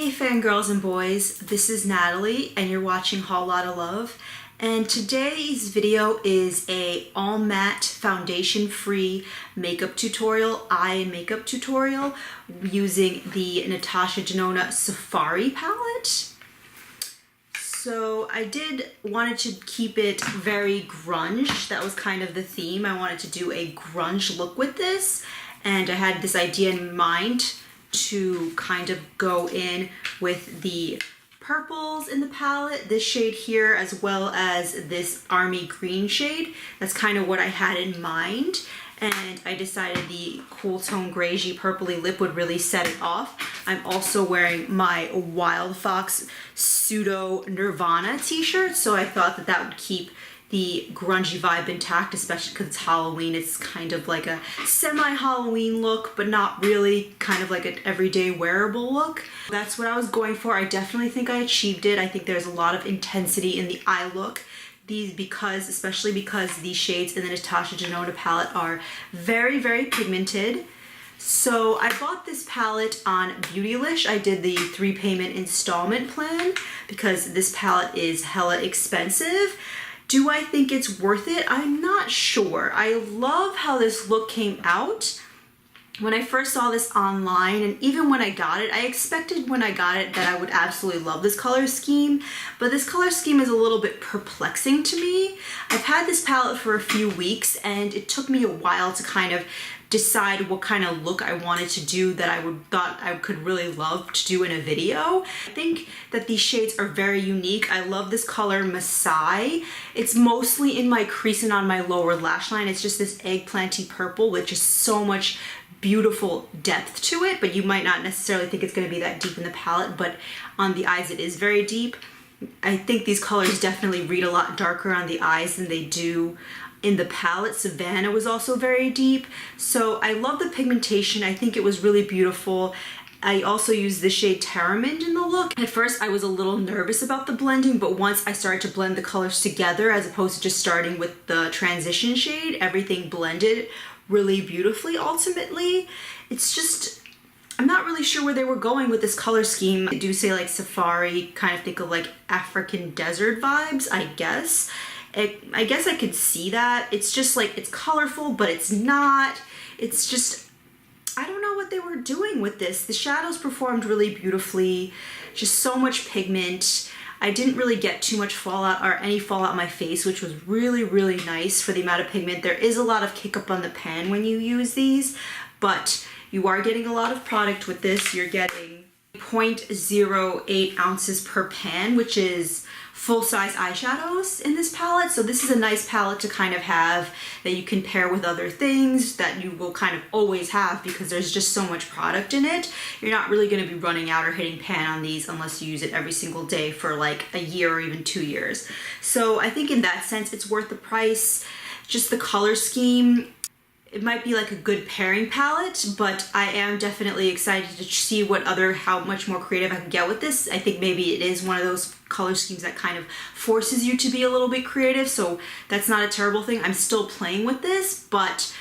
Hey fangirls and boys, this is Natalie and you're watching Whole Lotta Love, and today's video is a all matte foundation free makeup tutorial, eye and makeup tutorial using the Natasha Denona Safari palette. So I wanted to keep it very grunge. That was kind of the theme. I wanted to do a grunge look with this, and I had this idea in mind to kind of go in with the purples in the palette, this shade here, as well as this army green shade. That's kind of what I had in mind, and I decided the cool tone grayy purpley lip would really set it off. I'm also wearing my Wildfox pseudo Nirvana t-shirt, so I thought that that would keep the grungy vibe intact, especially because it's Halloween. It's kind of like a semi-Halloween look, but not really, kind of like an everyday wearable look. That's what I was going for. I definitely think I achieved it. I think there's a lot of intensity in the eye look. Especially because these shades in the Natasha Denona palette are very, very pigmented. So I bought this palette on Beautylish. I did the 3-payment installment plan because this palette is hella expensive. Do I think it's worth it? I'm not sure. I love how this look came out. When I first saw this online, and even when I got it, I expected when I got it that I would absolutely love this color scheme, but this color scheme is a little bit perplexing to me. I've had this palette for a few weeks, and it took me a while to kind of decide what kind of look I wanted to do that I thought I could really love to do in a video. I think that these shades are very unique. I love this color Masai. It's mostly in my crease and on my lower lash line. It's just this eggplanty purple with just so much beautiful depth to it, but you might not necessarily think it's going to be that deep in the palette, but on the eyes it is very deep. I think these colors definitely read a lot darker on the eyes than they do in the palette. Savannah was also very deep. So I love the pigmentation. I think it was really beautiful. I also used the shade Terramond in the look. At first I was a little nervous about the blending, but once I started to blend the colors together as opposed to just starting with the transition shade, everything blended really beautifully ultimately. It's just, I'm not really sure where they were going with this color scheme. I do say like safari, kind of think of like African desert vibes, I guess. I guess I could see that. It's just like, it's colorful, but it's not. It's just, I don't know what they were doing with this. The shadows performed really beautifully, just so much pigment. I didn't really get too much fallout or any fallout on my face, which was really, really nice for the amount of pigment. There is a lot of kick up on the pan when you use these, but you are getting a lot of product with this. You're getting 0.08 ounces per pan, which is full-size eyeshadows in this palette. So this is a nice palette to kind of have that you can pair with other things that you will kind of always have because there's just so much product in it. You're not really going to be running out or hitting pan on these unless you use it every single day for like a year or even 2 years. So I think in that sense it's worth the price. Just the color scheme, it might be like a good pairing palette, but I am definitely excited to see how much more creative I can get with this. I think maybe it is one of those color schemes that kind of forces you to be a little bit creative, so that's not a terrible thing. I'm still playing with this, but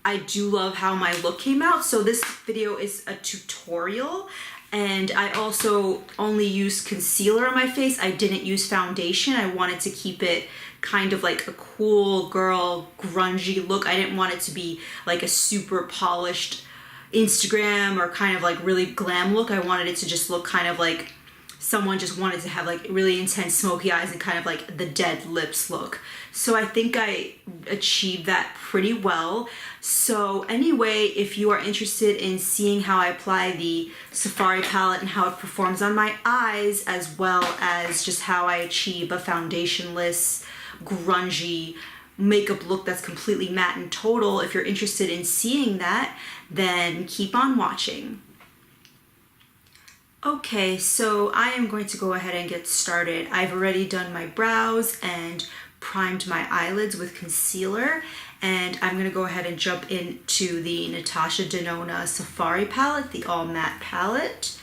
I do love how my look came out. So this video is a tutorial, and I also only used concealer on my face. I didn't use foundation. I wanted to keep it kind of like a cool girl grungy look. I didn't want it to be like a super polished Instagram or kind of like really glam look. I wanted it to just look kind of like someone just wanted to have like really intense smoky eyes and kind of like the dead lips look. So I think I achieved that pretty well. So anyway, if you are interested in seeing how I apply the Safari palette and how it performs on my eyes, as well as just how I achieve a foundationless grungy makeup look that's completely matte and total, if you're interested in seeing that, then keep on watching. Okay, so I am going to go ahead and get started. I've already done my brows and primed my eyelids with concealer, and I'm going to go ahead and jump into the Natasha Denona Safari palette, the all matte palette.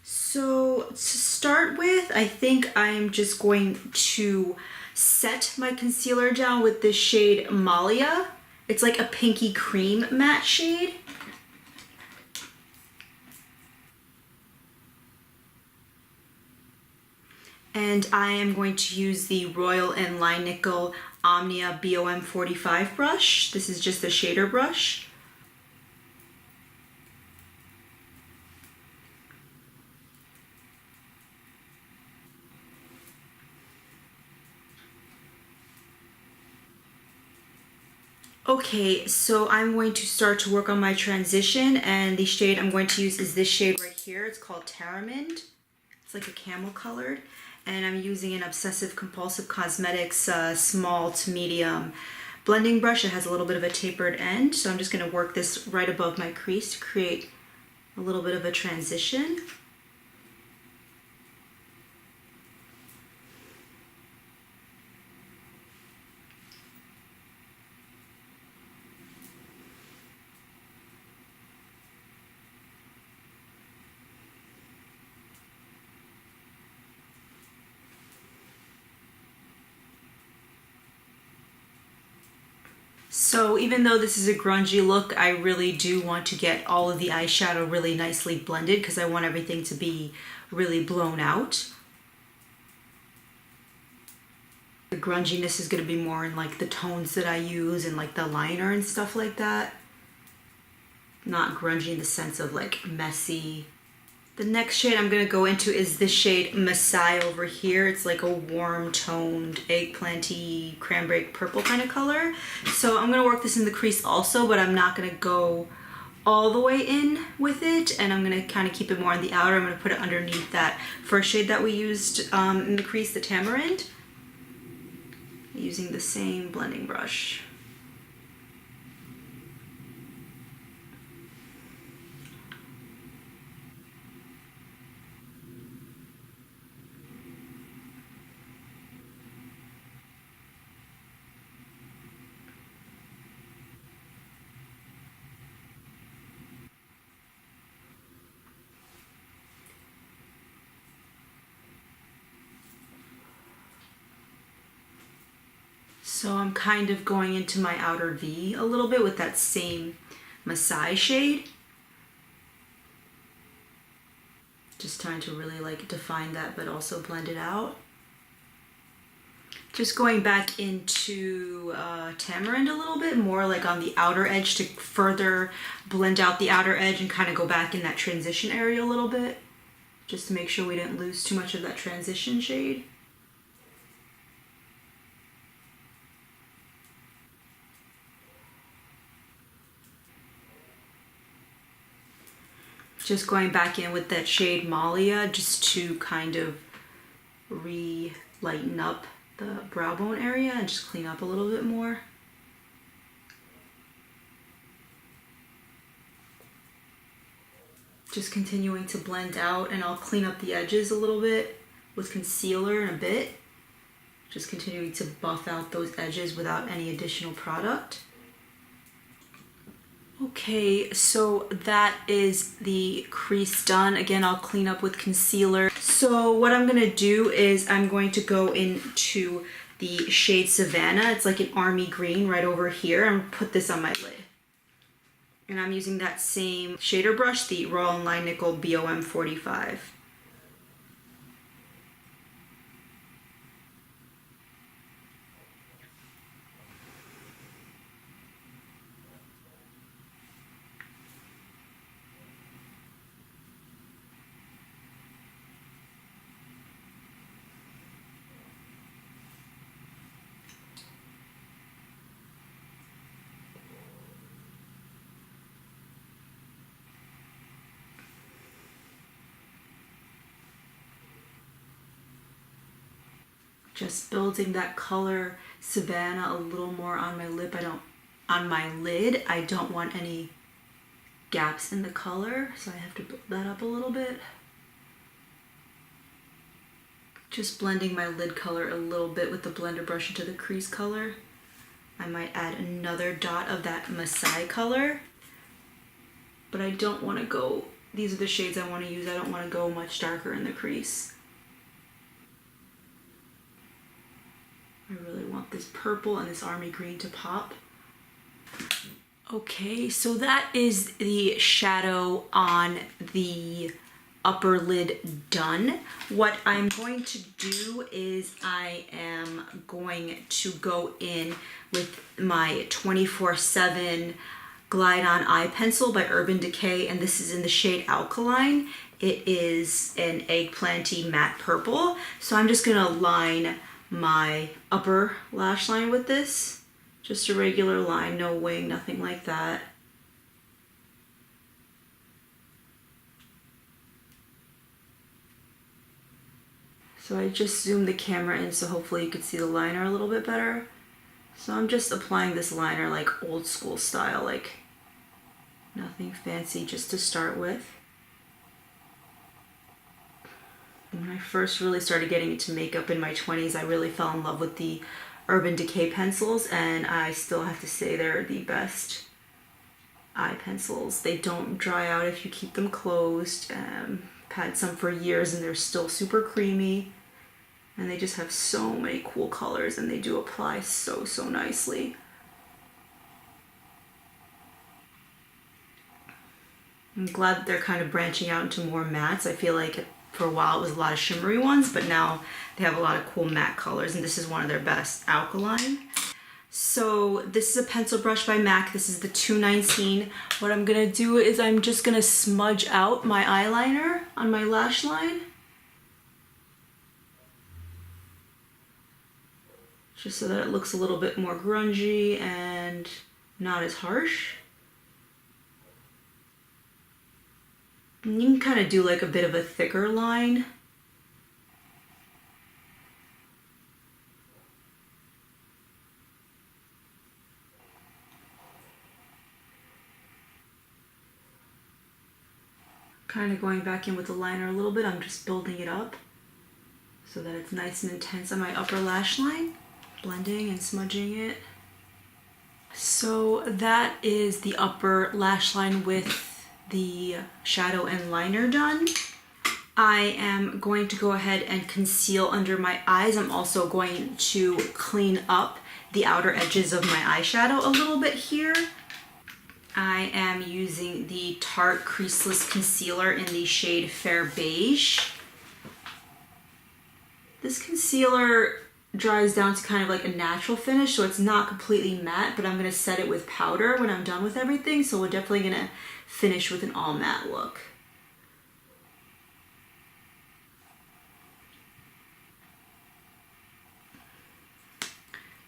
So to start with, I think I'm just going to set my concealer down with this shade Malia. It's like a pinky cream matte shade. And I am going to use the Royal & Nickel Omnia BOM 45 brush. This is just a shader brush. Okay, so I'm going to start to work on my transition, and the shade I'm going to use is this shade right here. It's called Tamarind. It's like a camel colored, and I'm using an Obsessive Compulsive Cosmetics small to medium blending brush. It has a little bit of a tapered end, so I'm just going to work this right above my crease to create a little bit of a transition. So even though this is a grungy look, I really do want to get all of the eyeshadow really nicely blended because I want everything to be really blown out. The grunginess is going to be more in like the tones that I use and like the liner and stuff like that. Not grungy in the sense of like messy. The next shade I'm going to go into is this shade Messiah over here. It's like a warm toned eggplanty cranberry purple kind of color. So I'm going to work this in the crease also, but I'm not going to go all the way in with it, and I'm going to kind of keep it more on the outer. I'm going to put it underneath that first shade that we used in the crease, the Tamarind, using the same blending brush. So I'm kind of going into my outer V a little bit with that same Messiah shade. Just trying to really like define that but also blend it out. Just going back into Tamarind a little bit more like on the outer edge to further blend out the outer edge and kind of go back in that transition area a little bit. Just to make sure we didn't lose too much of that transition shade. Just going back in with that shade Malia just to kind of re-lighten up the brow bone area and just clean up a little bit more. Just continuing to blend out, and I'll clean up the edges a little bit with concealer in a bit. Just continuing to buff out those edges without any additional product. Okay, so that is the crease done. Again, I'll clean up with concealer. So what I'm gonna do is I'm going to go into the shade Savannah. It's like an army green right over here. I'm gonna put this on my lid. And I'm using that same shader brush, the Royal & Nickel BOM 45. Just building that color Savannah a little more on my lip. On my lid, I don't want any gaps in the color, so I have to build that up a little bit. Just blending my lid color a little bit with the blender brush into the crease color. I might add another dot of that Messiah color, but I don't want to go, these are the shades I want to use. I don't want to go much darker in the crease. I really want this purple and this army green to pop. Okay, so that is the shadow on the upper lid done. What I'm going to do is I am going to go in with my 24/7 Glide On Eye Pencil by Urban Decay, and this is in the shade Alkaline. It is an eggplanty matte purple. So I'm just gonna line my upper lash line with this. Just a regular line, no wing, nothing like that. So I just zoomed the camera in so hopefully you could see the liner a little bit better. So I'm just applying this liner like old school style, like nothing fancy, just to start with. When I first really started getting into makeup in my 20s, I really fell in love with the Urban Decay pencils, and I still have to say they're the best eye pencils. They don't dry out if you keep them closed. I've had some for years and they're still super creamy, and they just have so many cool colors, and they do apply so nicely. I'm glad that they're kind of branching out into more mattes. I feel like for a while it was a lot of shimmery ones, but now they have a lot of cool matte colors, and this is one of their best, Alkaline. So this is a pencil brush by MAC. This is the 219. What I'm gonna do is I'm just gonna smudge out my eyeliner on my lash line. Just so that it looks a little bit more grungy and not as harsh. And you can kind of do like a bit of a thicker line. Kind of going back in with the liner a little bit. I'm just building it up so that it's nice and intense on my upper lash line. Blending and smudging it. So that is the upper lash line with the shadow and liner done. I am going to go ahead and conceal under my eyes. I'm also going to clean up the outer edges of my eyeshadow a little bit here. I am using the Tarte Creaseless Concealer in the shade Fair Beige. This concealer dries down to kind of like a natural finish, so it's not completely matte, but I'm going to set it with powder when I'm done with everything, so we're definitely going to finish with an all matte look.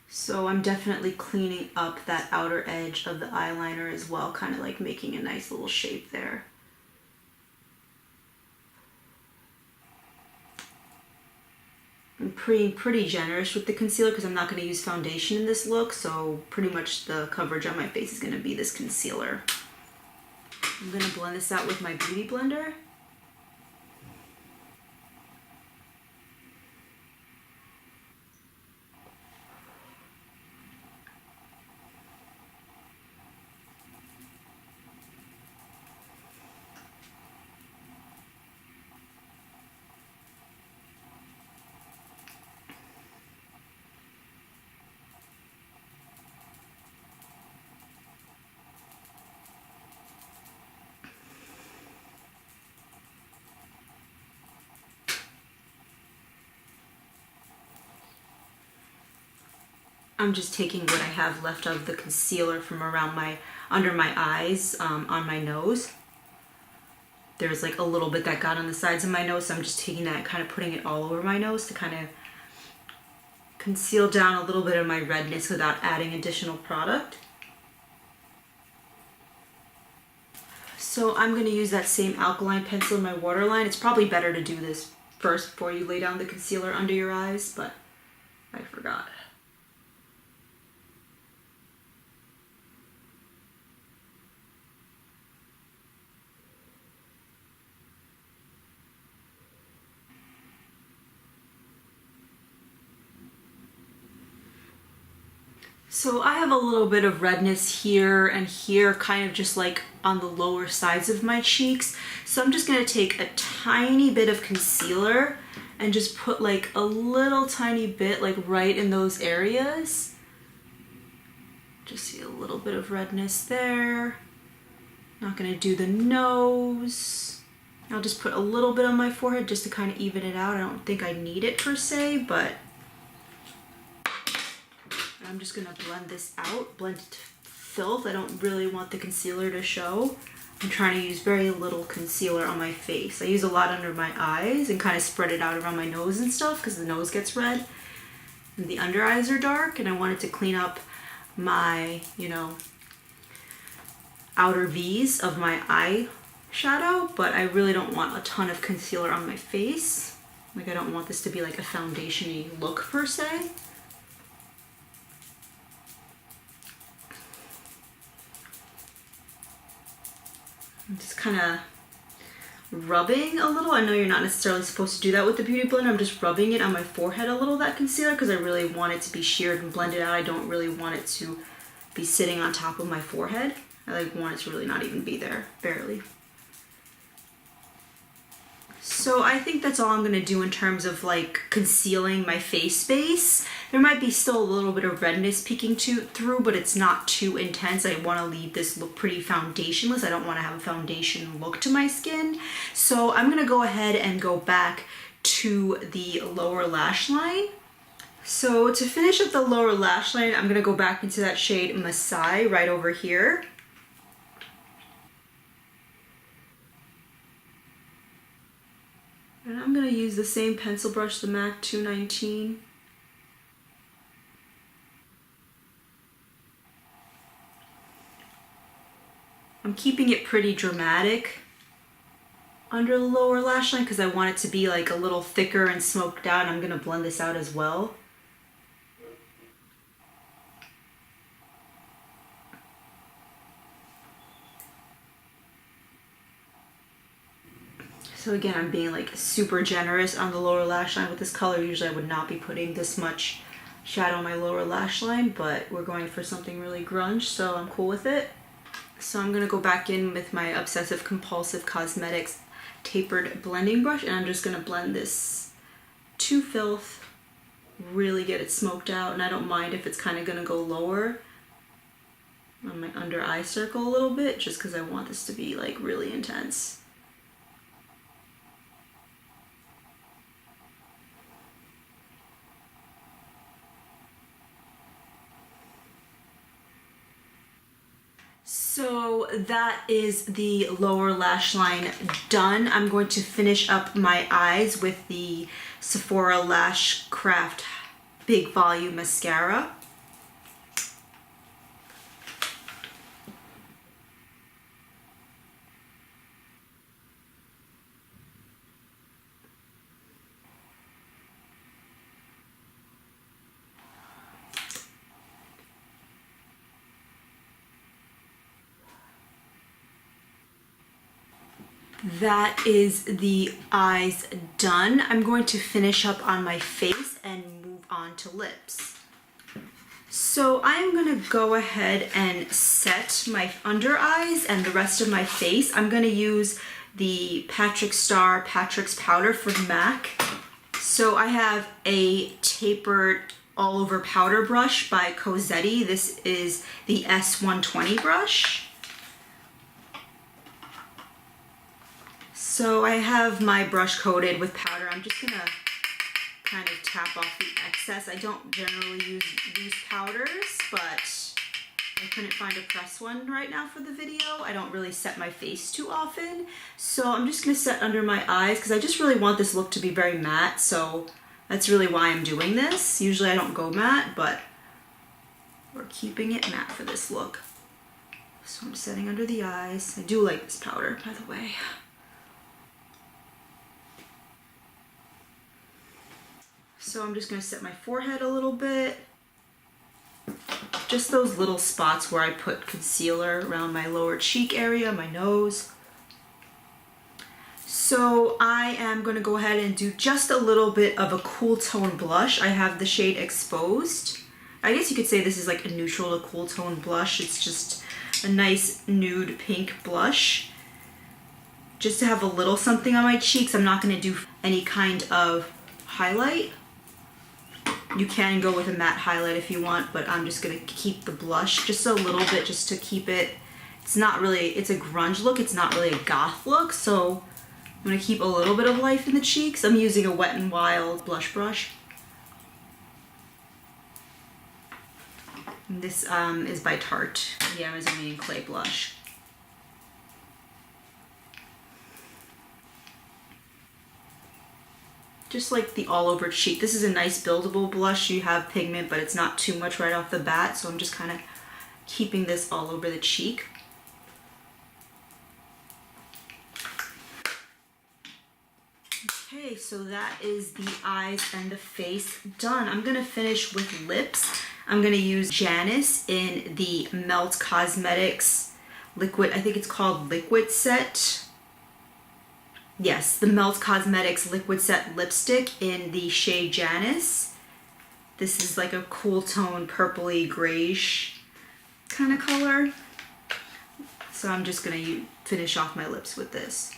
So I'm definitely cleaning up that outer edge of the eyeliner as well, kind of like making a nice little shape there. I'm pretty generous with the concealer because I'm not going to use foundation in this look, so pretty much the coverage on my face is going to be this concealer. I'm going to blend this out with my Beauty Blender. I'm just taking what I have left of the concealer from around under my eyes, on my nose. There's like a little bit that got on the sides of my nose, so I'm just taking that and kind of putting it all over my nose to kind of conceal down a little bit of my redness without adding additional product. So I'm going to use that same Alkaline pencil in my waterline. It's probably better to do this first before you lay down the concealer under your eyes, but I forgot. So I have a little bit of redness here and here, kind of just like on the lower sides of my cheeks. So I'm just gonna take a tiny bit of concealer and just put like a little tiny bit like right in those areas. Just see a little bit of redness there. Not gonna do the nose. I'll just put a little bit on my forehead just to kind of even it out. I don't think I need it per se, but I'm just gonna blend this out, blend it to filth. I don't really want the concealer to show. I'm trying to use very little concealer on my face. I use a lot under my eyes and kind of spread it out around my nose and stuff because the nose gets red and the under eyes are dark, and I wanted to clean up my, you know, outer V's of my eyeshadow, but I really don't want a ton of concealer on my face. Like, I don't want this to be like a foundation-y look per se. I'm just kind of rubbing a little. I know you're not necessarily supposed to do that with the Beauty Blender. I'm just rubbing it on my forehead a little, that concealer, because I really want it to be sheared and blended out. I don't really want it to be sitting on top of my forehead. I like want it to really not even be there, barely. So I think that's all I'm gonna do in terms of like concealing my face base. There might be still a little bit of redness peeking through, but it's not too intense. I wanna leave this look pretty foundationless. I don't wanna have a foundation look to my skin. So I'm gonna go ahead and go back to the lower lash line. So to finish up the lower lash line, I'm gonna go back into that shade Masai right over here. And I'm going to use the same pencil brush, the MAC 219. I'm keeping it pretty dramatic under the lower lash line because I want it to be like a little thicker and smoked out. I'm going to blend this out as well. So again, I'm being like super generous on the lower lash line with this color. Usually I would not be putting this much shadow on my lower lash line, but we're going for something really grunge, so I'm cool with it. So I'm gonna go back in with my Obsessive Compulsive Cosmetics tapered blending brush, and I'm just gonna blend this to filth, really get it smoked out, and I don't mind if it's kind of gonna go lower on my under eye circle a little bit, just because I want this to be like really intense. So that is the lower lash line done. I'm going to finish up my eyes with the Sephora Lashcraft Big Volume Mascara. That is the eyes done. I'm going to finish up on my face and move on to lips. So I'm gonna go ahead and set my under eyes and the rest of my face. I'm gonna use the Patrick Star Patrick's Powder from MAC. So I have a tapered all over powder brush by Cosetti. This is the S120 brush. So I have my brush coated with powder. I'm just gonna kind of tap off the excess. I don't generally use loose powders, but I couldn't find a press one right now for the video. I don't really set my face too often. So I'm just gonna set under my eyes because I just really want this look to be very matte. So that's really why I'm doing this. Usually I don't go matte, but we're keeping it matte for this look. So I'm setting under the eyes. I do like this powder, by the way. So I'm just gonna set my forehead a little bit. Just those little spots where I put concealer around my lower cheek area, my nose. So I am gonna go ahead and do just a little bit of a cool tone blush. I have the shade Exposed. I guess you could say this is like a neutral to cool tone blush. It's just a nice nude pink blush. Just to have a little something on my cheeks. I'm not gonna do any kind of highlight. You can go with a matte highlight if you want, but I'm just gonna keep the blush just a little bit just to keep it. It's not really, it's a grunge look, it's not really a goth look, so I'm gonna keep a little bit of life in the cheeks. I'm using a Wet n Wild blush brush. And this is by Tarte, the Amazonian Clay Blush. Just like the all over cheek. This is a nice buildable blush. You have pigment, but it's not too much right off the bat, so I'm just kind of keeping this all over the cheek. Okay, so that is the eyes and the face done. I'm gonna finish with lips. I'm gonna use Janice in the Melt Cosmetics liquid, I think it's called Liquid Set. Yes, the Melt Cosmetics Liquid Set lipstick in the shade Janice. This is like a cool tone, purpley, grayish kind of color. So I'm just gonna finish off my lips with this.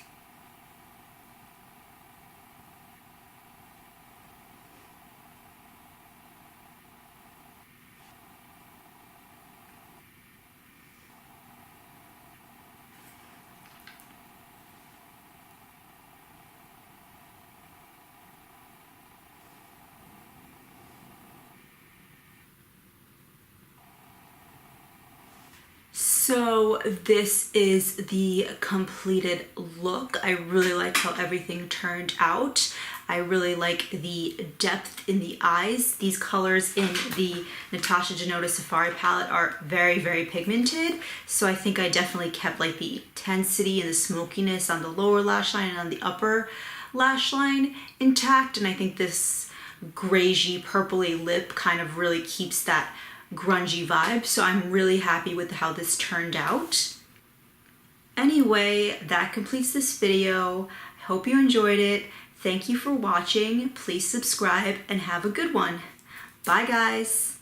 So this is the completed look. I really like how everything turned out. I really like the depth in the eyes. These colors in the Natasha Denona Safari palette are very, very pigmented. So I think I definitely kept like the intensity and the smokiness on the lower lash line and on the upper lash line intact. And I think this grayish purpley lip kind of really keeps that grungy vibe, so I'm really happy with how this turned out. Anyway, that completes this video. I hope you enjoyed it. Thank you for watching. Please subscribe and have a good one. Bye guys.